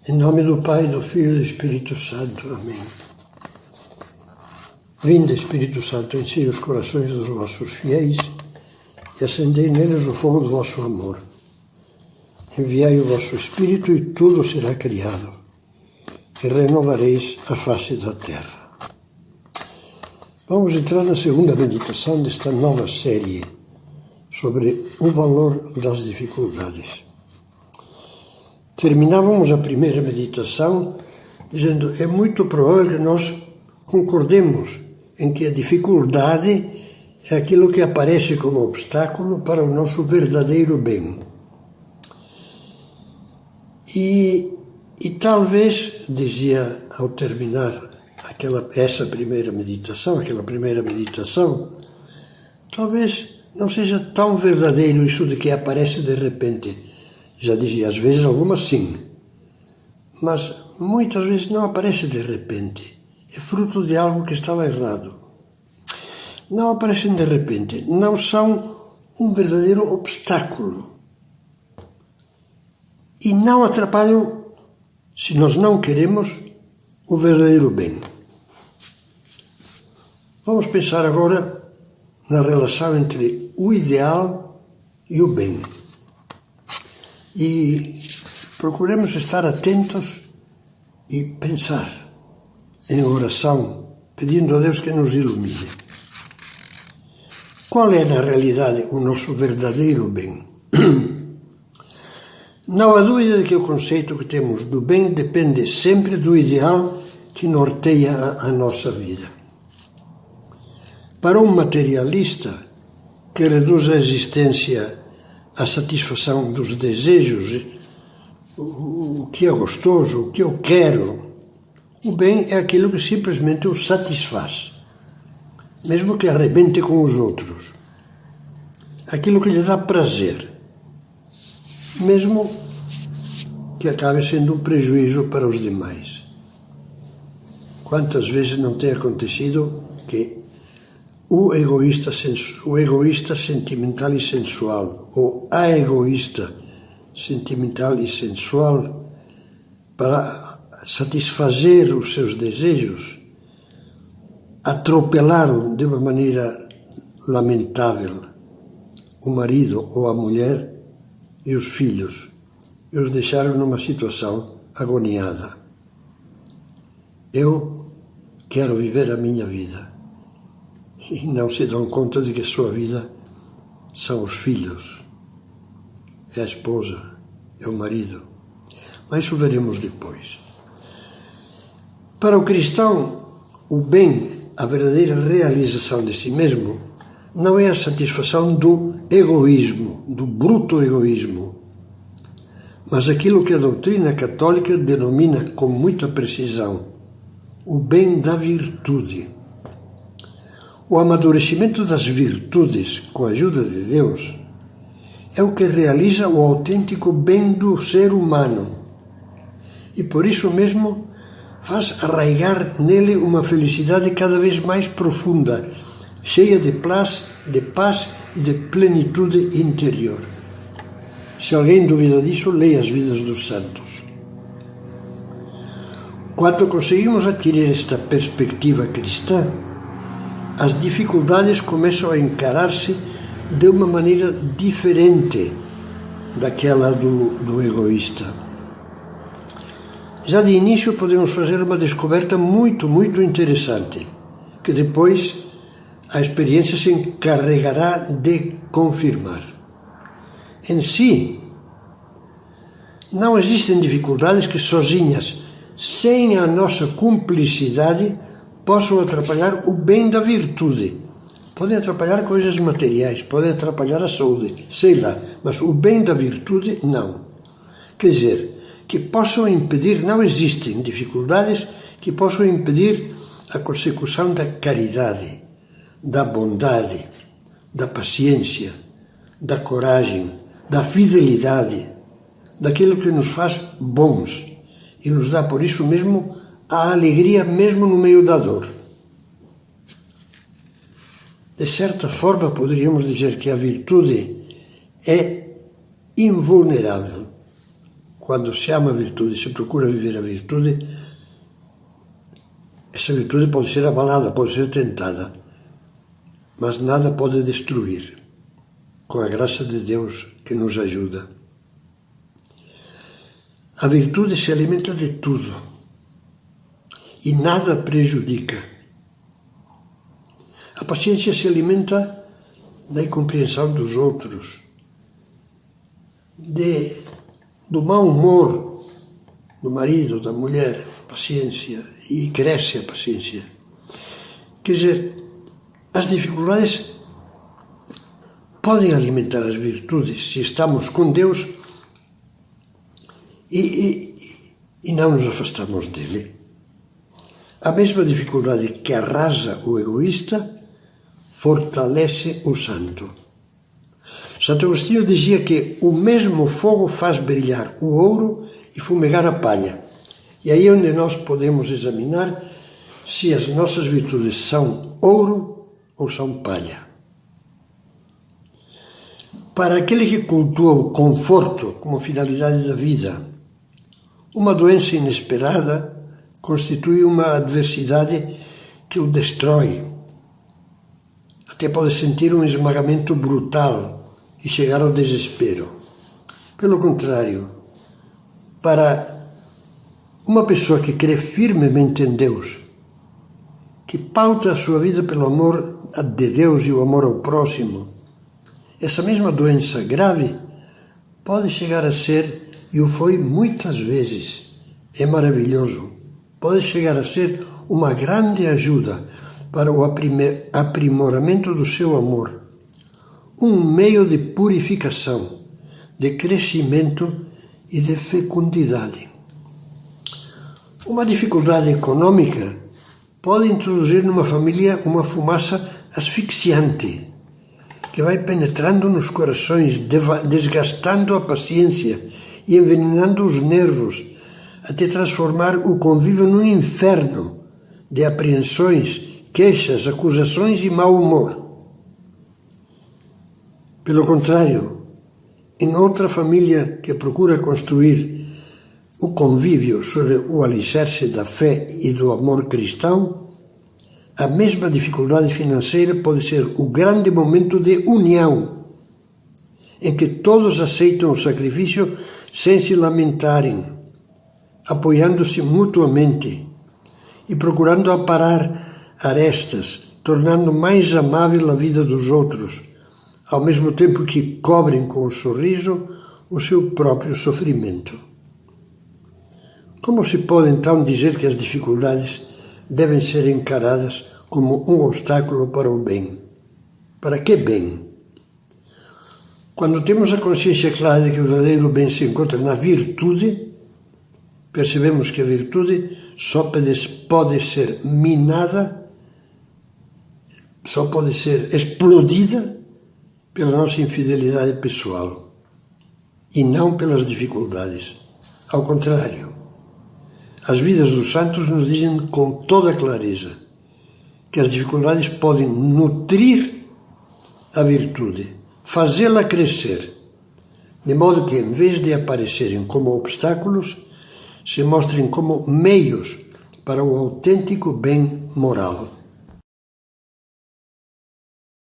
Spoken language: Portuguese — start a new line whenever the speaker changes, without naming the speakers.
Em nome do Pai, do Filho e do Espírito Santo. Amém. Vinde, Espírito Santo, enchei os corações dos vossos fiéis e acendei neles o fogo do vosso amor. Enviai o vosso Espírito e tudo será criado, e renovareis a face da terra. Vamos entrar na segunda meditação desta nova série sobre o valor das dificuldades. Terminávamos a primeira meditação dizendo que é muito provável que nós concordemos em que a dificuldade é aquilo que aparece como obstáculo para o nosso verdadeiro bem. E talvez, dizia ao terminar aquela primeira meditação, talvez não seja tão verdadeiro isso de que aparece de repente. Já dizia, às vezes algumas sim, mas muitas vezes não aparece de repente. É fruto de algo que estava errado. Não aparecem de repente, não são um verdadeiro obstáculo. E não atrapalham, se nós não queremos, o verdadeiro bem. Vamos pensar agora na relação entre o ideal e o bem. E procuremos estar atentos e pensar em oração, pedindo a Deus que nos ilumine. Qual é, na realidade, o nosso verdadeiro bem? Não há dúvida de que o conceito que temos do bem depende sempre do ideal que norteia a nossa vida. Para um materialista que reduz a existência à satisfação dos desejos, o que é gostoso, o que eu quero, o bem é aquilo que simplesmente o satisfaz, mesmo que arrebente com os outros. Aquilo que lhe dá prazer, mesmo que acabe sendo um prejuízo para os demais. Quantas vezes não tem acontecido que o egoísta sentimental e sensual, ou a egoísta sentimental e sensual, para satisfazer os seus desejos, atropelaram de uma maneira lamentável o marido ou a mulher e os filhos, e os deixaram numa situação agoniada. Eu quero viver a minha vida. E não se dão conta de que a sua vida são os filhos, é a esposa, é o marido. Mas isso veremos depois. Para o cristão, o bem, a verdadeira realização de si mesmo, não é a satisfação do egoísmo, do bruto egoísmo, mas aquilo que a doutrina católica denomina com muita precisão o bem da virtude. O amadurecimento das virtudes, com a ajuda de Deus, é o que realiza o autêntico bem do ser humano e por isso mesmo faz arraigar nele uma felicidade cada vez mais profunda, cheia de paz e de plenitude interior. Se alguém duvida disso, leia as vidas dos santos. Quando conseguimos adquirir esta perspectiva cristã, as dificuldades começam a encarar-se de uma maneira diferente daquela do egoísta. Já de início podemos fazer uma descoberta muito, muito interessante, que depois a experiência se encarregará de confirmar. Em si, não existem dificuldades que sozinhas, sem a nossa cumplicidade, possam atrapalhar o bem da virtude. Podem atrapalhar coisas materiais, podem atrapalhar a saúde, sei lá, mas o bem da virtude, não. Quer dizer, que possam impedir, não existem dificuldades que possam impedir a consecução da caridade, da bondade, da paciência, da coragem, da fidelidade, daquilo que nos faz bons e nos dá por isso mesmo a alegria mesmo no meio da dor. De certa forma, poderíamos dizer que a virtude é invulnerável. quando se ama a virtude, se procura viver a virtude, essa virtude pode ser abalada, pode ser tentada, mas nada pode destruir, com a graça de Deus que nos ajuda. A virtude se alimenta de tudo e nada prejudica. A paciência se alimenta da incompreensão dos outros, do mau humor do marido, da mulher, paciência, e cresce a paciência. Quer dizer, as dificuldades podem alimentar as virtudes se estamos com Deus e não nos afastamos dele. A mesma dificuldade que arrasa o egoísta fortalece o santo. Santo Agostinho dizia que o mesmo fogo faz brilhar o ouro e fumegar a palha. E aí é onde nós podemos examinar se as nossas virtudes são ouro ou são palha. Para aquele que cultua o conforto como finalidade da vida, uma doença inesperada constitui uma adversidade que o destrói. Até pode sentir um esmagamento brutal e chegar ao desespero. Pelo contrário, para uma pessoa que crê firmemente em Deus, que pauta a sua vida pelo amor de Deus e o amor ao próximo, essa mesma doença grave pode chegar a ser, e o foi muitas vezes, é maravilhoso, pode chegar a ser uma grande ajuda para o aprimoramento do seu amor, um meio de purificação, de crescimento e de fecundidade. Uma dificuldade econômica pode introduzir numa família uma fumaça asfixiante, que vai penetrando nos corações, desgastando a paciência e envenenando os nervos, até transformar o convívio num inferno de apreensões, queixas, acusações e mau humor. Pelo contrário, em outra família que procura construir o convívio sobre o alicerce da fé e do amor cristão, a mesma dificuldade financeira pode ser o grande momento de união, em que todos aceitam o sacrifício sem se lamentarem, apoiando-se mutuamente e procurando aparar arestas, tornando mais amável a vida dos outros, ao mesmo tempo que cobrem com o sorriso o seu próprio sofrimento. Como se pode então dizer que as dificuldades devem ser encaradas como um obstáculo para o bem? Para que bem? Quando temos a consciência clara de que o verdadeiro bem se encontra na virtude, percebemos que a virtude só pode ser minada, só pode ser explodida pela nossa infidelidade pessoal e não pelas dificuldades. Ao contrário, as vidas dos santos nos dizem com toda clareza que as dificuldades podem nutrir a virtude, fazê-la crescer, de modo que, em vez de aparecerem como obstáculos, se mostrem como meios para o autêntico bem moral.